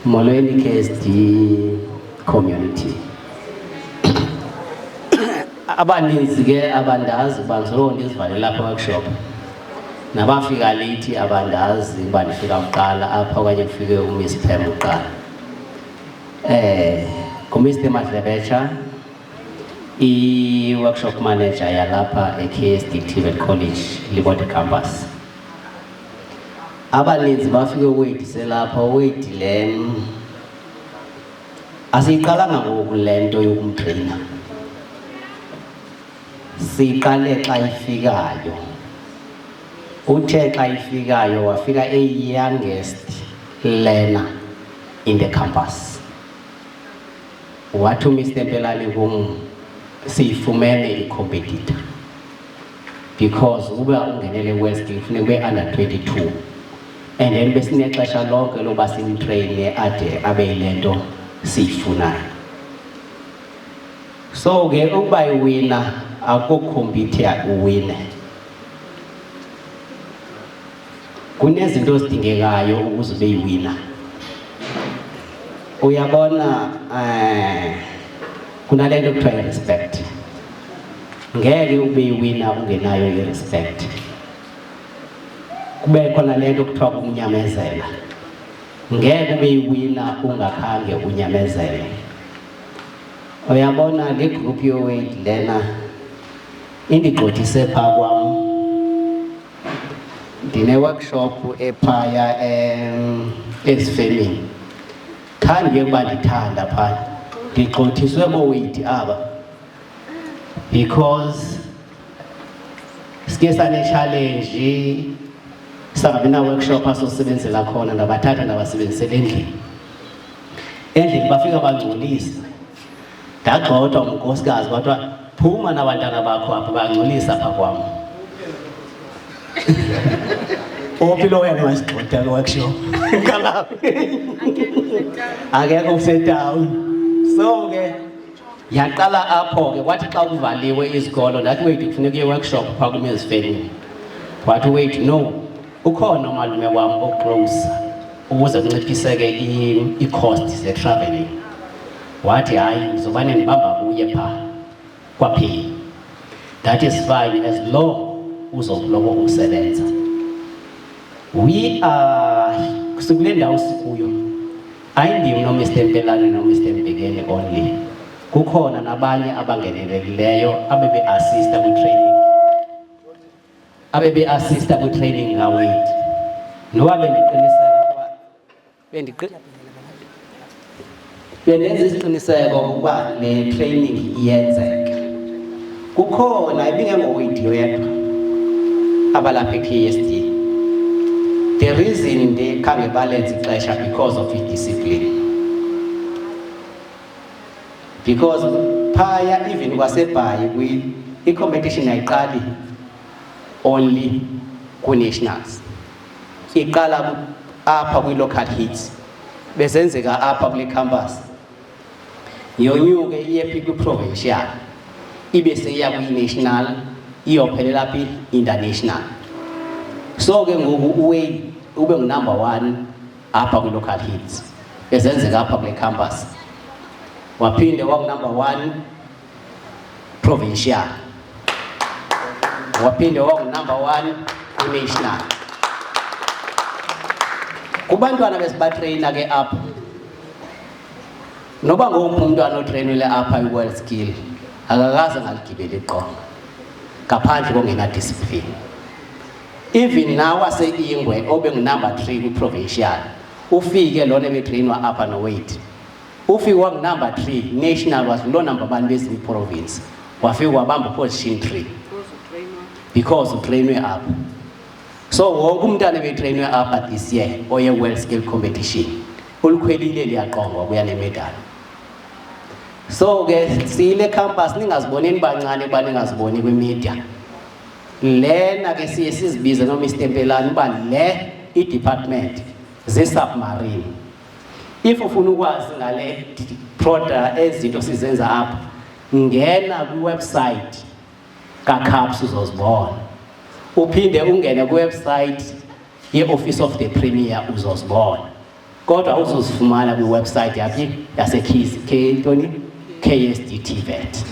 Molweni KSD community. Abaninzi ke abandazi banzolo ndizivale lapha workshop. Nabafika late abandazi bandifika kuqala apha okanye kufike uMiss Pam kuqala. Ku-Mr. Madlebecha, i-workshop manager yalapha e-KSD TVET College, Liberty Campus. Abaninzi bafike uweyidise lapha, uweyidile asiyiqalanga ngoku le nto yokumtreyina. Siqale xa ifikayo. Uthe xa ifikayo wafika youngest learner in the campus. Wathi uMr. Mpelani kum siyifumene i-competitor. Because uba ungenele West kufuneka ube under 22. And then besinexesha lonke loba simtraine ade abe yile nto siyifunayo. So ke ukuba iwina akukompete uwine. Kunezinto ezidingekayo ukuze ube yiwina. Uyabona kunalento kuthiwa respect. Ngeke ube yiwina ungenayo i-respect. Kube khona lento kuthiwa ukunyamezela. Ngeke ube yiwina ungakhange unyamezele. Uyabona le group yoweight lena indigxothise phaa kwam. Ndine-workshop ephaya ezifemini. Khange ukuba ndithanda phaa. Ndigxothiswe boweight aba. Because sike sane-challenge sangabi na-workshop asosebenzela khona ndabathatha ndabasebenzisela endlini. Endlini bafika bangcolisa. Ndagxothwa ngunkosikazi kwathiwa phuma nabantwana bakho apha bangcolisa apha kwam. Ophi lo wena wasigxotha kwi-workshop? Akekho usetown. So ke yaqala apho ke kwathi xa kuvaliwe izikolo ndathi wait kufuneka i-workshop phaa kumezifemini. Wathi wait no, ukhona umalume wam oclose ukuze kunciphiseke i-cost ze-traveling. Wathi hayi ngizobane ndibamba kuye phaa kwaphela. That is fine as long uzokuloko usebenza. We are kusukule ndawo sikuyo. Ayindim no-Mr. Mpelane no-Mr. Mbekeni only. Kukhona nabanye abangenelekileyo abebe-assista kwi-training. Abebe-assista kwi-training ngawethu. Noba bendenza isiqiniseko ukuba le training iyenzeka. Kukhona ibingengowethu yedwa abalapha e-KSD. The reason they can't balance ixesha because of discipline. Because phaya even kwaseBhayi i-competition ayiqali only ku-nationals. Iqala apha kwi-local hits. Besenzeka apha kule campus. Yonyuke iye kwi-provincial. Ibe seya kwi-national, iyophelela phi international. So ke ngoku ube ngu-number 1 apha kwi-local hits. Besenzeka apha kule campus. Waphinde waku-number 1 provincial. Waphinde waku-number 1 national. Kubantwana besibatreyina ke apha. Noba ngophi umntwana otreyinile apha i-world skill, akakaze ngaligibela iqonga. Ngaphandle kongena discipline. Even now wase-Ingwe obe ngu-number 3 kwi-provincial. Ufike lona ebetreyinwa apha no-weight. Ufike waku-number 3 national was lo number 1 bezinye province. Wafike wabamba position 3. Because utrainwe apha. So wonke umntana ebetreyinwe apha this year oye world skill competition ulikhwelile liyaqongwa kuya nemedal. So ke sile campus ningaziboneni bancane baningaziboni kwi-media. Lena ke siye sizibize no-Mr. Mpelani uba le i-department ze-submarine. If ufuna ukwazi ngale product ezinto sizenza apha, ngena kwi-website kaCAPS uzozibona. Uphinde ungene kwi-website ye-Office of the Premier uzozibona. Kodwa uzozifumana kwi-website yaphi KSDTVET.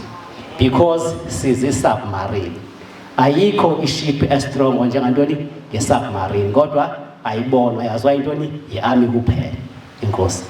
Because sizi-submarine. Ayikho iship estrong njengantoni ye-submarine. Kodwa ayibonwa yaziwa intoni yi-army kuphela. Inkosi.